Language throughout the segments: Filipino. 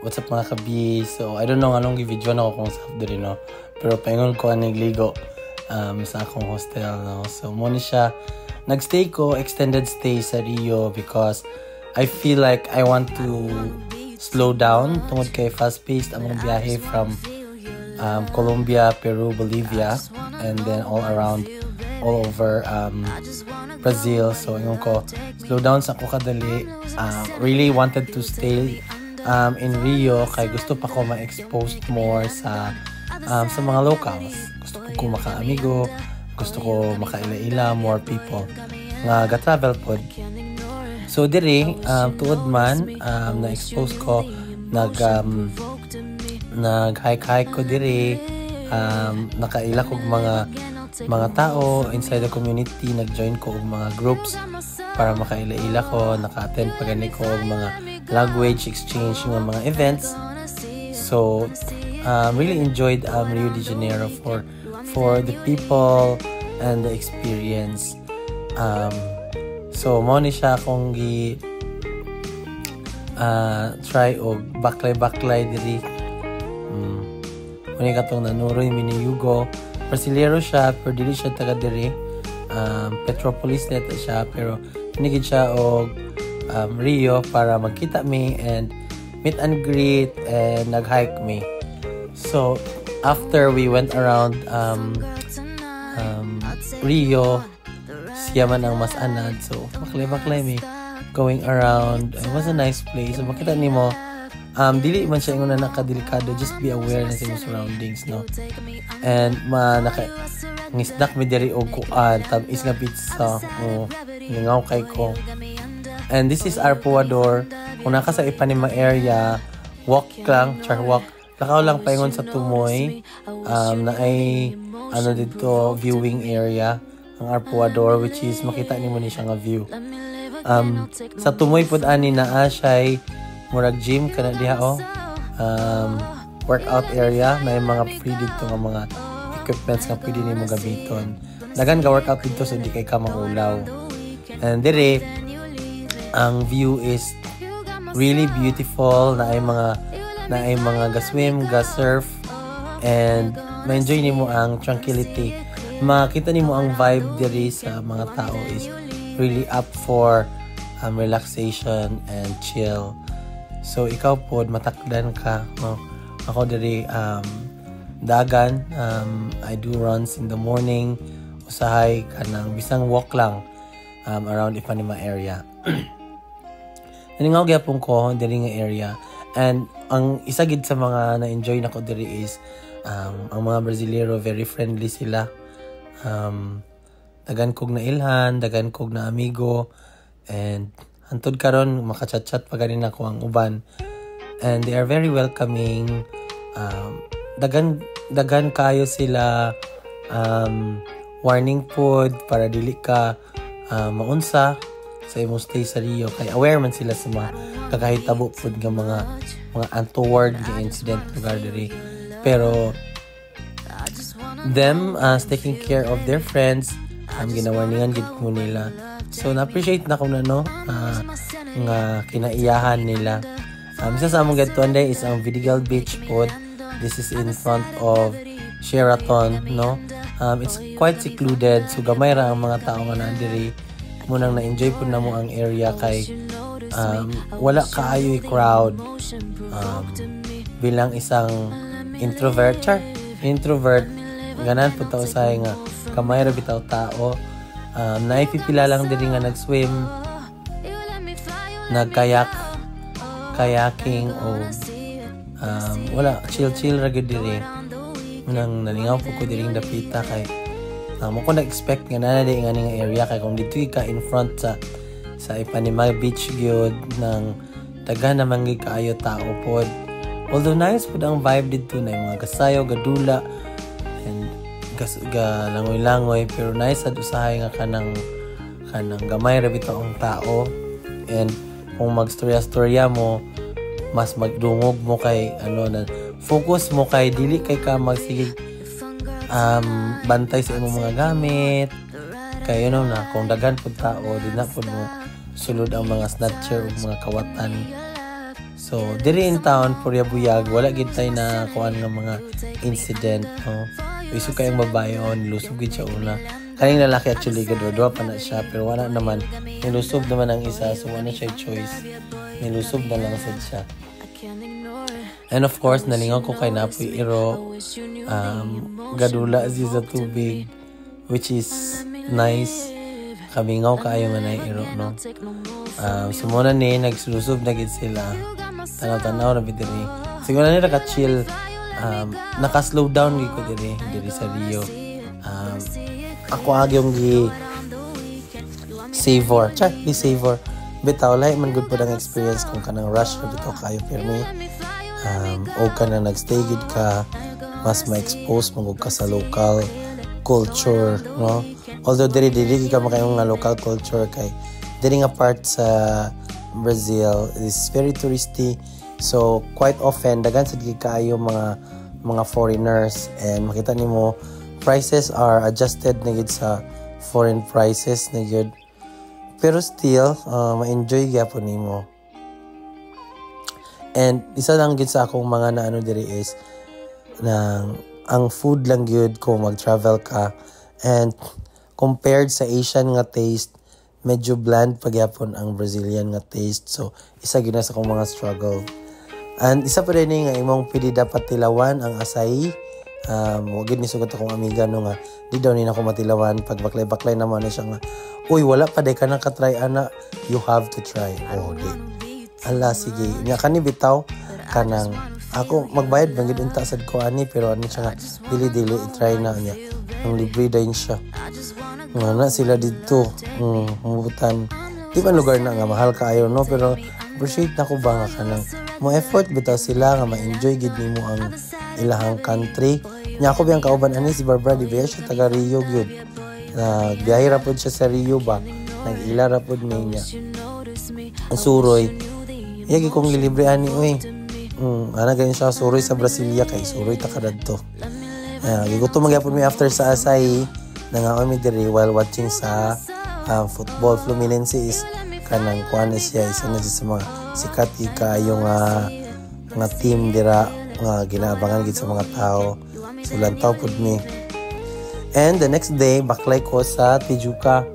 what's up mga kabi? So, I don't know anong video na ako kung sa diri, no? Pero paingon ko ang nagligo sa akong hostel, no? So, muna siya. Nagstay ko, extended stay sa Rio because I feel like I want to slow down tungod kay fast-paced ang biyahe from Colombia, Peru, Bolivia, and then all over Brazil. So, yun ko, slow down sa ako kadali. Really wanted to stay in Rio kay gusto pa ko ma-expose more sa mga locals. Gusto ko maka-amigo, gusto ko maka-ila-ila, more people nga ga-travel pod. So diri tuod man na-expose ko nag-hike ko diri, nakaila ko mga tao inside the community, nag-join ko og mga groups para makaila-ila ko, naka-attend pa gani ko og mga language exchange ng mga events. So really enjoyed Rio de Janeiro for the people and the experience. So mo ni siya akong try og baklay diri. Muni katong nanuroy miniyugo. Brasilero siya, pero dili siya taga diri. Petropolis neta siya, pero pinigid siya og Rio para magkita mi and meet and greet and nag-hike mi. So after we went around Rio, siya man ang mas anad. So baklay mi going around. It was a nice place. So makita nimo dili man siya ingon na nakadelikado, just be aware na sa imong surroundings, no? And ngisdak mi diri og kuan tab-is nga pizza, lingaw kay ko. And this is Arpoador. Kung naka sa Ipanema area, walk. Lakaw lang paingon sa Tumoy. Na ay dito viewing area ang Arpoador, which is makita nimo ni siya nga view. Sa Tumoy pud ani naa siya murag gym kana diha workout area, may mga free dito nga mga equipments nga pwede nimo gamiton. Dagan ga workout dito so di kay ka maulaw. And dire ang view is really beautiful, na ay mga ga-swim, ga-surf, and ma-enjoy nimo ang tranquility. Makita nimo ang vibe diri sa mga tao is really up for relaxation and chill. So ikaw pod matakdan ka, no? Ako diri dagan, I do runs in the morning, usahay kanang bisang walk lang around Ipanema area. Naningaw gyapon ko diri nga area, and ang isa gid sa mga na-enjoy nako diri is ang mga Brasilero, very friendly sila. Dagan kog na ilhan, dagan kog na amigo, and hantod karon makachat-chat pa ganin ako ang uban, and they are very welcoming. Dagan kayo sila warning pod para dili ka maunsa sa imong stay sa Rio, kay aware man sila sa mga kakahitabo pod nga mga untoward nga incident lugar diri. Pero them taking care of their friends, ginawarningan gid ko nila. So na-appreciate na ko na, no, nga kinaiyahan nila. Isa sa among gatuan day is ang Vidigal Beach pod. This is in front of Sheraton, no. It's quite secluded, so gamay ra ang mga tao nga nandiri. Munang na-enjoy po na mo ang area kay wala kaayo'y crowd. Bilang isang introvert, ganan po tao sa nga kamay ra bitaw tao. Naipipila lang diri nga nag-swim, kayaking o wala, chill ra gid diri. Munang nalingaw po ko diri dapita kay mo ko na-expect nga na di nga nga area, kay kung dito ka in front sa Ipanema Beach gyud ng daghan naman gid kaayo tao pod. Although nice pod ang vibe dito, na mga kasayaw, gadula, and langoy-langoy, pero nice sad usahay nga kanang gamay ra bitaw ang tao. And kung magstorya mo, mas magdungog mo kay na focus mo kay dili kay ka magsigig bantay sa imong mga gamit, kay na kung daghan pud tao di na pud mo sulod ang mga snatcher ug mga kawatan. So diri in town Purya-buyag wala gid tay na kuan nga mga incident, no. Isu kayong babae nilusog gid siya una. Kaning lalaki actually gadwa pa na siya pero wala naman, nilusob naman ang isa, so wala siya choice, nilusob na lang sad siya. And of course nalingaw ko kay Napoy Iro, gadula siya sa tubig, which is nice. Kamingaw kaayo man ay Iro, no. Sumuna ni nagsulusog na gid sila, tanaw-tanaw na bidiri, siguro na naka-chill, naka-slow down gid ko diri sa Rio. Ako agyong savor bitaw lahi man good po ang experience kung kanang rush na bitaw kayo pirmi, o ka na nagstay gid ka, mas ma-expose mo ka sa local culture, no. Although diri ka makayong nga local culture kay diri nga part sa Brazil is very touristy, so quite often dagan sad gid kaayo mga foreigners, and makita nimo prices are adjusted na gid sa foreign prices na gid, pero still ma-enjoy gyapon nimo. And isa lang gid sa akong mga naano diri is ang food lang gid kung mag-travel ka, and compared sa Asian nga taste, medyo bland pagyapon ang Brazilian nga taste, so isa gid na sa akong mga struggle. And isa pa rin nga imong pwede dapat tilawan ang acai. Wag ni sugat akong amiga no nga di daw ni nako matilawan, pag baklay naman na siya nga, uy wala pa day ka nang katry ana, you have to try. Di ala sige nya kani bitaw kanang ako magbayad bang gid unta sad ko ani, pero ani siya nga dili i-try na niya, ang libre din siya nga sila dito mubutan di man lugar na nga mahal kaayo, no, pero appreciate na ko ba nga kanang mo effort bitaw sila nga ma-enjoy gid nimo ang ilahang country. Nya ako biyang kauban ani si Barbara Di Vea, siya taga Rio gyud. Biyahe ra pud siya sa Rio ba. Nag-ila ra pud niya. Ang suroy. Yagi kong lilibre ani oy. Ana ganyan siya suroy sa Brasilia kay suroy ta kadadto. Gigutom magyapon mi after sa Asai nangaon mi diri while watching sa football. Fluminense is kanang kuan siya isa na sa mga sikat kaayo nga team dira nga ginaabangan gid sa mga tao, so lantaw pud mi. And the next day baklay ko sa Tijuca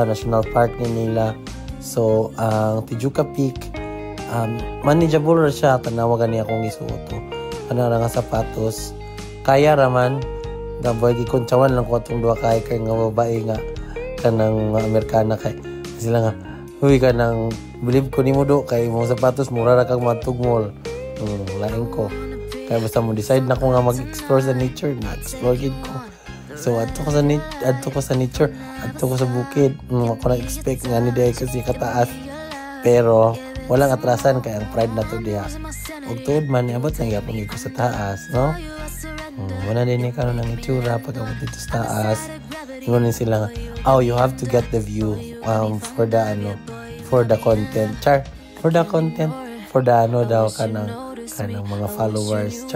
National Park ni nila. So ang Tijuca Peak manageable ra siya, tanawagan niya akong isuoto ana nga sapatos, kaya raman daboy gikuntsawan lang ko atong duha kay nga babae nga kanang Amerikana kay sila nga huy ka nang believe ko nimo do kay mo sapatos mura ra kag matugmol. Lain ko kaya basta mo decide na ko nga mag-explore sa nature, na-explore gid ko. So adto ko sa nature, adto ko sa bukid. Ako na-expect nga ni day kasi kataas, pero walang atrasan kay ang pride na to diha. Og tuod man niabot lang gyapon ko sa taas, no. Wala din ni karon ang itsura pag abot dito sa taas. Ingon sila nga, oh, you have to get the view for the content. For the daw kanang mga followers,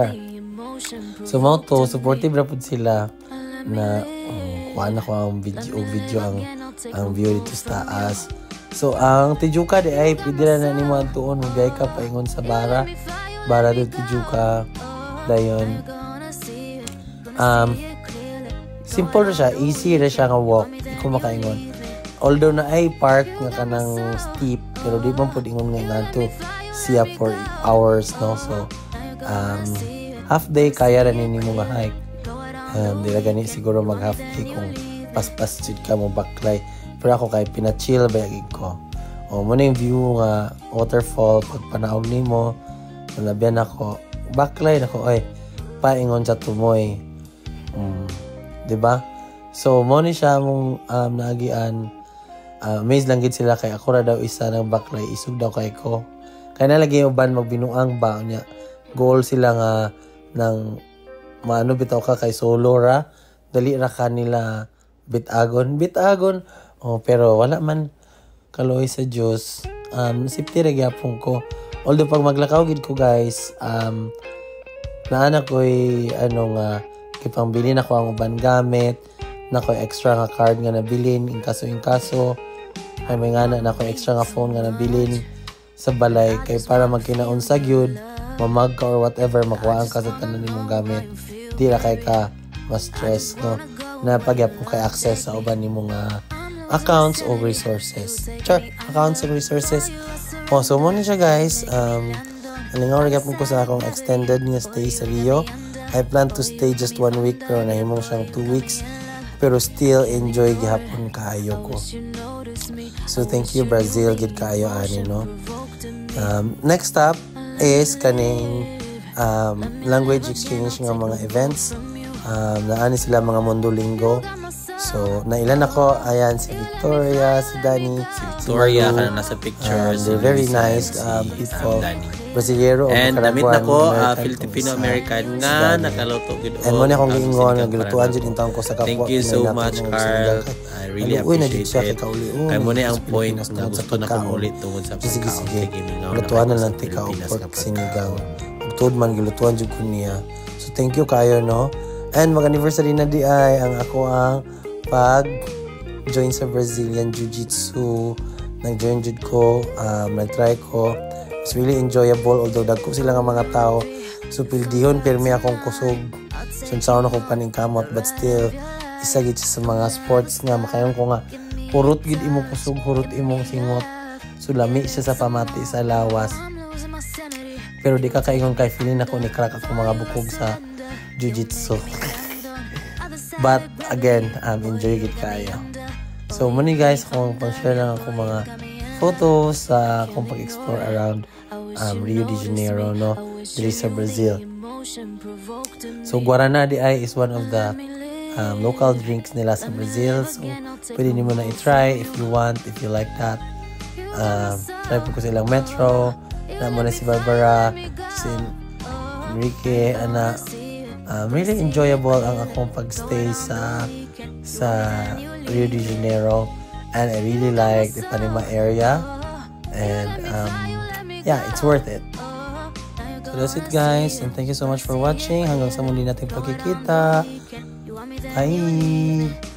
So mo to supportive ra pud sila na kuha na ko ang video ang view dito sa taas. So ang Tijuca di ay pwede na nimo tuon magay ka paingon sa bara do Tijuca dayon. Simple ra siya, easy ra siya nga walk, di ko makaingon. Although na ay park nga kanang steep, pero di man pud ingon nga ngadto siya for hours, no. So half day kaya ra nimo nga hike. Dila gani siguro mag half day kung paspas jud ka mo baklay, pero ako kay pina-chill ba gid ko. Mo na yung view nga waterfall pag panaog nimo, nalabyan ako baklay nako oy paingon sa tumoy. Diba? So mo ni siya mong naagian. Amazed lang gid sila kay ako ra daw isa ng baklay, isug daw kay ko. Kaya nalagi uban magbinuang ba niya. Goal sila nga ng maano bitaw ka kay solo ra. Dali ra kanila bitagon. Pero wala man kaloy sa Dios. Safety ra gyapon ko. Although pag maglakaw gid ko guys, naana ko'y kipambili na ko ang uban gamit, na ko'y extra nga card nga nabilin, in kaso ay may nga na ko'y extra nga phone nga nabilin. sa balay kay para magkinaunsa gyud mamag ka or whatever makuhaan ka sa tanan nimong gamit di ra kay ka ma-stress no na pagyapon kay access sa uban nimong accounts or resources. Accounts and resources. So mo ni siya guys. Alingaw gyapon ko sa akong extended nga stay sa Rio. I plan to stay just 1 week pero nahimong siyang 2 weeks. Pero still enjoy gihapon kaayo ko. So thank you Brazil gid kaayo ani no. Next up is kaning language exchange nga mga events. Naani sila mga Mundo Linggo. So nailan ako ayan si Victoria, si Danny, Si Victoria si Malu. kana nasa pictures. They're very nice people. Brasileiro And damit Nicaraguan, nako American, Filipino-American si nga Danny. nakaluto gid. And mo na akong giingon nga gilutuan jud intawon ko sa kapwa. Thank you so much, Carl. I really appreciate it. Kay mo na ang point na gusto na kong ulit tungod sa Sige, pagkaon. sige. Mingaw na Lutuan na ako lang sa tika o Pilipinas pork kapag sinigang. Tugtod man gilutuan jud ko niya. So thank you kayo no. And mag-anniversary na di ay ang ako ang pag-join sa Brazilian Jiu-Jitsu. Nag-join jud ko, nag-try ko. It's really enjoyable although dagko sila nga mga tao. So pildihon pirmi akong kusog. Sunsaon ako paningkamot but still isa gid siya sa mga sports nga makayon ko nga hurot gid imong kusog, hurot imong singot. So lami siya sa pamati sa lawas. Pero di ka kaingon kay feeling ako ni crack ako mga bukog sa jiu-jitsu. But again, enjoy gid kayo. So muni guys, kung pang-share lang ako mga photos sa kung pag-explore around Rio de Janeiro no, diri sa Brazil. So Guaraná di ay is one of the local drinks nila sa Brazil. So pwede nimo na i-try if you want, if you like that. Try po ko silang Metro, na mo na si Barbara, si Enrique, ana. Really enjoyable ang akong pagstay sa Rio de Janeiro, and I really like the Panama area, and yeah, it's worth it. So that's it guys, and thank you so much for watching. Hanggang sa muli nating pagkikita. Bye!